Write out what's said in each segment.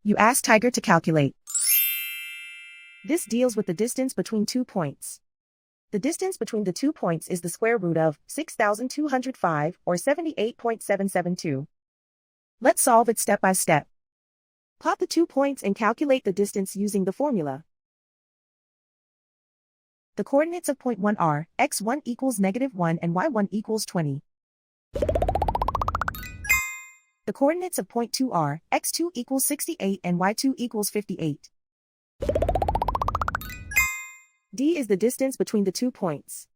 You ask Tiger to calculate. This deals with the distance between 2 points. The distance between the 2 points is the square root of 6,205 or 78.772. Let's solve it step by step. Plot the 2 points and calculate the distance using the formula. The coordinates of point 1 are x1 equals -1 and y1 equals 20. The coordinates of point 2 are x2 equals 68 and y2 equals 58. D is the distance between the 2 points.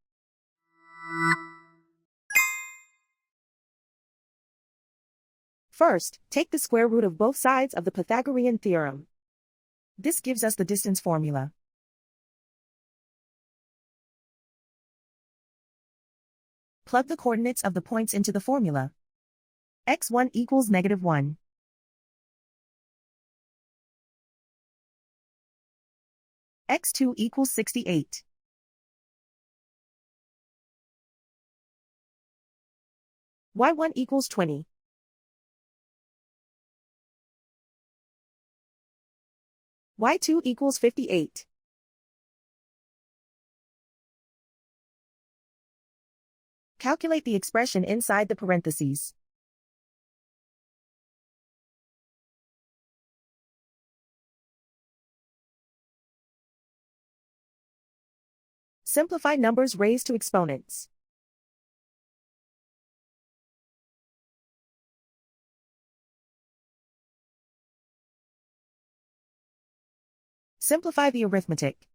First, take the square root of both sides of the Pythagorean theorem. This gives us the distance formula. Plug the coordinates of the points into the formula. x1 equals -1. x2 equals 68. y1 equals 20. y2 equals 58. Calculate the expression inside the parentheses. Simplify numbers raised to exponents. Simplify the arithmetic.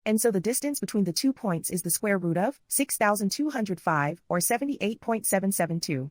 And so the distance between the 2 points is the square root of 6,205 or 78.772.